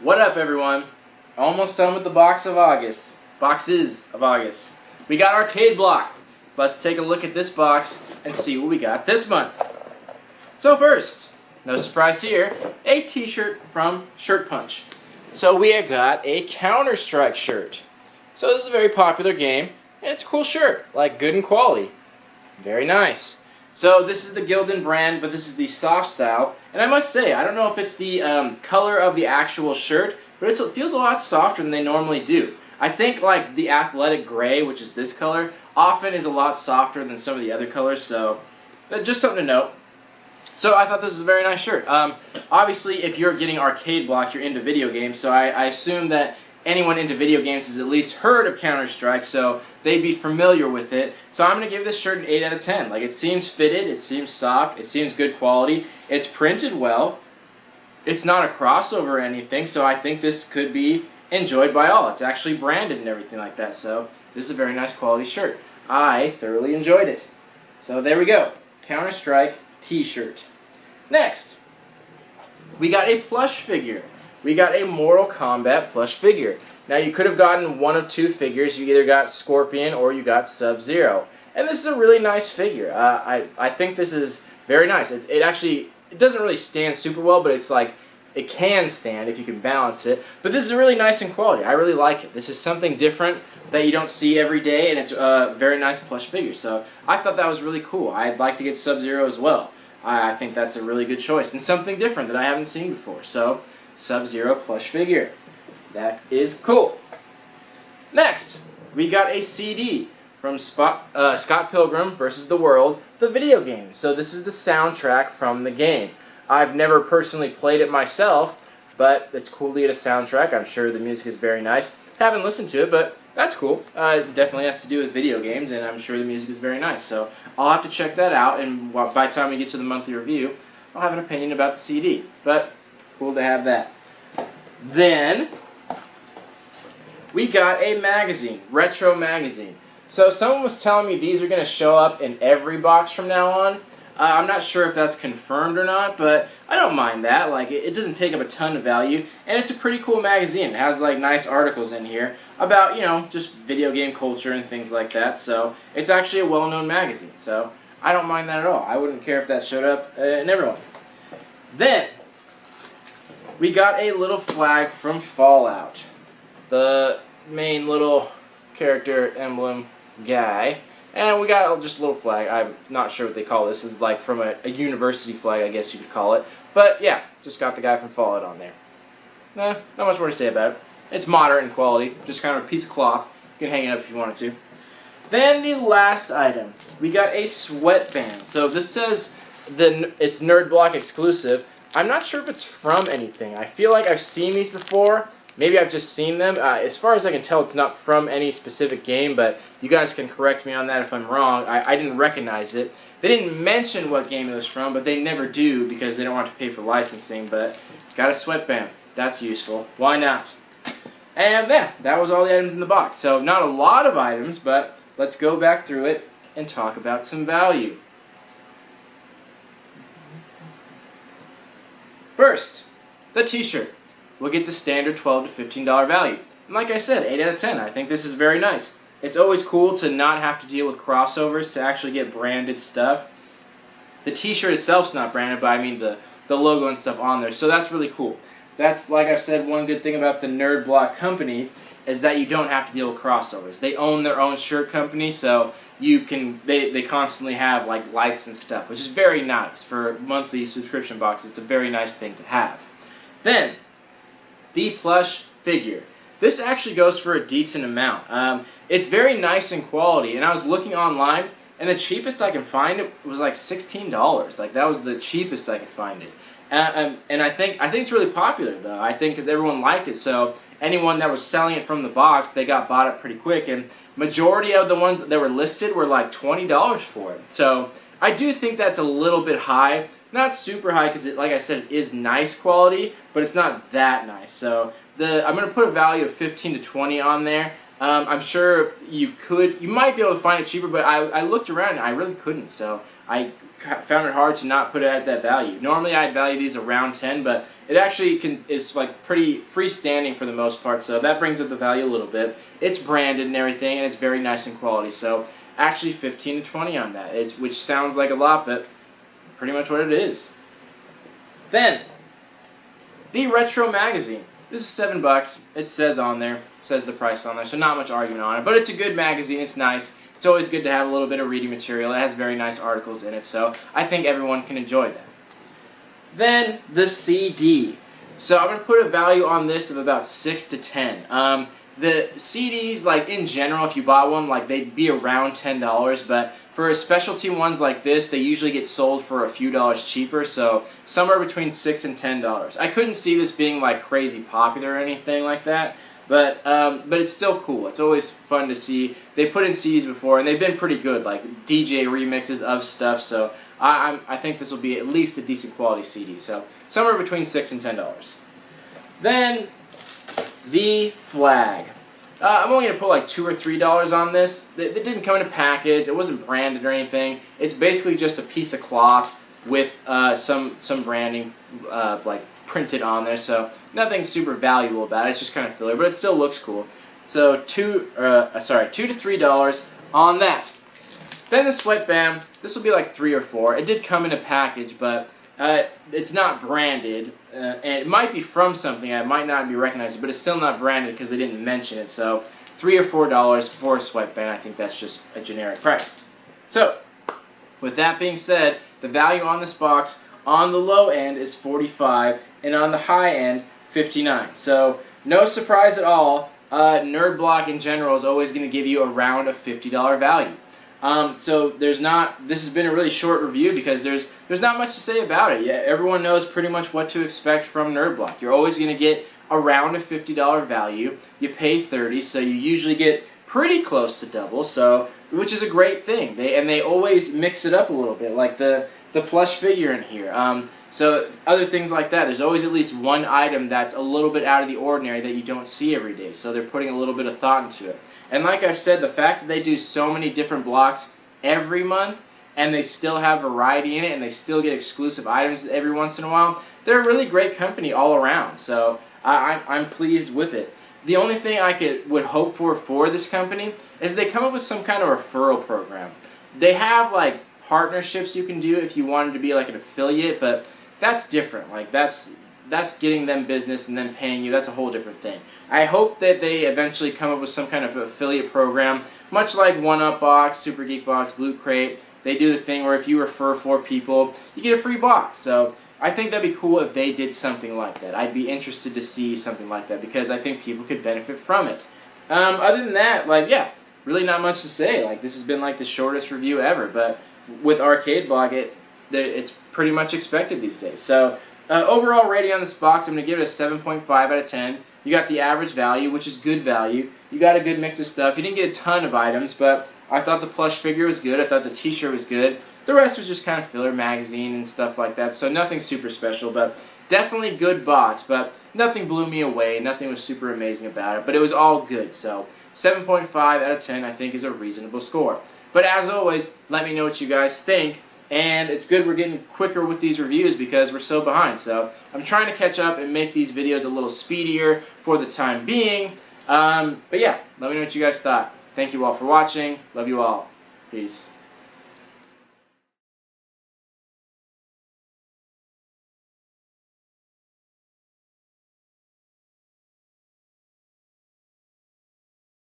What up, everyone? Almost done with the boxes of August. We got Arcade Block. Let's take a look at this box and see what we got this month. So first, no surprise here, a t-shirt from Shirt Punch. So we have got a Counter-Strike shirt. So this is a very popular game, and it's a cool shirt, like good in quality. Very nice. So this is the Gildan brand, but this is the soft style. And I must say, I don't know if it's the color of the actual shirt, but it feels a lot softer than they normally do. I think like the athletic gray, which is this color, often is a lot softer than some of the other colors, so just something to note. So I thought this was a very nice shirt. Obviously, if you're getting Arcade Block, you're into video games, so I assume that anyone into video games has at least heard of Counter-Strike, so they'd be familiar with it. So I'm going to give this shirt an 8 out of 10. Like, it seems fitted, it seems soft, it seems good quality, it's printed well, it's not a crossover or anything, so I think this could be enjoyed by all. It's actually branded and everything like that, so this is a very nice quality shirt. I thoroughly enjoyed it. So there we go, Counter-Strike t-shirt. Next, we got a plush figure. We got a Mortal Kombat plush figure. Now you could have gotten one of two figures. You either got Scorpion or you got Sub-Zero. And this is a really nice figure. I think this is very nice. It doesn't really stand super well, but it's like, it can stand if you can balance it. But this is really nice in quality. I really like it. This is something different that you don't see every day, and it's a very nice plush figure. So I thought that was really cool. I'd like to get Sub-Zero as well. I think that's a really good choice and something different that I haven't seen before. So Sub-Zero plush figure. That is cool. Next, we got a CD from Scott Pilgrim vs. the World, the video game. So this is the soundtrack from the game. I've never personally played it myself, but it's cool to get a soundtrack. I'm sure the music is very nice. Haven't listened to it, but that's cool. It definitely has to do with video games, and I'm sure the music is very nice. So I'll have to check that out, and by the time we get to the monthly review, I'll have an opinion about the CD. But cool to have that. Then we got a magazine, retro magazine. So someone was telling me these are going to show up in every box from now on. I'm not sure if that's confirmed or not, but I don't mind that. Like, it doesn't take up a ton of value, and it's a pretty cool magazine. It has like nice articles in here about, you know, just video game culture and things like that. So it's actually a well-known magazine. So I don't mind that at all. I wouldn't care if that showed up in everyone. Then we got a little flag from Fallout. The main little character emblem guy. And we got just a little flag. I'm not sure what they call this. This is like from a university flag, I guess you could call it. But yeah, just got the guy from Fallout on there. Not much more to say about it. It's moderate in quality. Just kind of a piece of cloth. You can hang it up if you wanted to. Then the last item. We got a sweatband. So this says it's Nerd Block exclusive. I'm not sure if it's from anything. I feel like I've seen these before. Maybe I've just seen them. As far as I can tell, it's not from any specific game, but you guys can correct me on that if I'm wrong. I didn't recognize it. They didn't mention what game it was from, but they never do because they don't want to pay for licensing, but got a sweatband. That's useful. Why not? And yeah, that was all the items in the box. So not a lot of items, but let's go back through it and talk about some value. First, the t-shirt. We'll get the standard $12 to $15 value. And like I said, 8 out of 10. I think this is very nice. It's always cool to not have to deal with crossovers, to actually get branded stuff. The t-shirt itself's not branded, but I mean the logo and stuff on there. So that's really cool. That's, like I've said, one good thing about the Nerd Block company is that you don't have to deal with crossovers. They own their own shirt company, so you can they constantly have like licensed stuff, which is very nice for monthly subscription boxes. It's a very nice thing to have. Then the plush figure. This actually goes for a decent amount. It's very nice in quality, and I was looking online, and the cheapest I can find it was like $16. Like, that was the cheapest I could find it. And I think it's really popular though. I think because everyone liked it, so anyone that was selling it from the box, they got bought up pretty quick, and majority of the ones that were listed were like $20 for it. So I do think that's a little bit high. Not super high because, like I said, it is nice quality, but it's not that nice. So I'm going to put a value of 15 to 20 on there. I'm sure you might be able to find it cheaper, but I looked around and I really couldn't. So I found it hard to not put it at that value. Normally I'd value these around 10, but it actually is like pretty freestanding for the most part, so that brings up the value a little bit. It's branded and everything, and it's very nice in quality, so actually 15 to 20 on that, which sounds like a lot, but pretty much what it is. Then, the Retro Magazine. This is $7. It says on there, says the price on there, so not much argument on it. But it's a good magazine. It's nice. It's always good to have a little bit of reading material. It has very nice articles in it, so I think everyone can enjoy that. Then the CD. So I'm going to put a value on this of about 6 to 10. The CDs, like in general, if you bought one, like they'd be around $10, but for specialty ones like this, they usually get sold for a few dollars cheaper, so somewhere between $6 and $10. I couldn't see this being like crazy popular or anything like that, but it's still cool. It's always fun to see. They put in CDs before, and they've been pretty good, like DJ remixes of stuff, so I think this will be at least a decent quality CD, so somewhere between $6 and $10. Then, the flag. I'm only going to put like $2 or $3 on this. It didn't come in a package. It wasn't branded or anything. It's basically just a piece of cloth with some branding like printed on there. So nothing super valuable about it. It's just kind of filler, but it still looks cool. So $2 to $3 on that. Then the sweatband. This will be like $3 or $4. It did come in a package, but it's not branded, and it might be from something. I might not be recognized, but it's still not branded because they didn't mention it. So $3 or $4 for a sweatband. I think that's just a generic price. So with that being said, the value on this box on the low end is $45, and on the high end $59. So no surprise at all. Nerd Block in general is always going to give you around a $50 value. So this has been a really short review because there's not much to say about it. Yeah, everyone knows pretty much what to expect from Nerd Block. You're always going to get around a $50 value. You pay $30, so you usually get pretty close to double, which is a great thing. They always mix it up a little bit, like the plush figure in here. So other things like that. There's always at least one item that's a little bit out of the ordinary that you don't see every day. So they're putting a little bit of thought into it. And like I've said, the fact that they do so many different blocks every month, and they still have variety in it, and they still get exclusive items every once in a while, they're a really great company all around. So I'm pleased with it. The only thing I would hope for this company is they come up with some kind of referral program. They have like partnerships you can do if you wanted to be like an affiliate, but that's different. Like that's getting them business and then paying you. That's a whole different thing. I hope that they eventually come up with some kind of affiliate program, much like 1UP Box, Super Geek Box, Loot Crate. They do the thing where if you refer 4 people, you get a free box. So I think that'd be cool if they did something like that. I'd be interested to see something like that because I think people could benefit from it. Other than that, like, yeah, really not much to say. Like, this has been like the shortest review ever, but with Arcade Block, it's pretty much expected these days. So overall rating on this box, I'm going to give it a 7.5 out of 10. You got the average value, which is good value. You got a good mix of stuff. You didn't get a ton of items, but I thought the plush figure was good. I thought the t-shirt was good. The rest was just kind of filler magazine and stuff like that, so nothing super special, but definitely good box, but nothing blew me away. Nothing was super amazing about it, but it was all good, so 7.5 out of 10 I think is a reasonable score. But as always, let me know what you guys think. And it's good we're getting quicker with these reviews because we're so behind. So I'm trying to catch up and make these videos a little speedier for the time being. But yeah, let me know what you guys thought. Thank you all for watching. Love you all. Peace.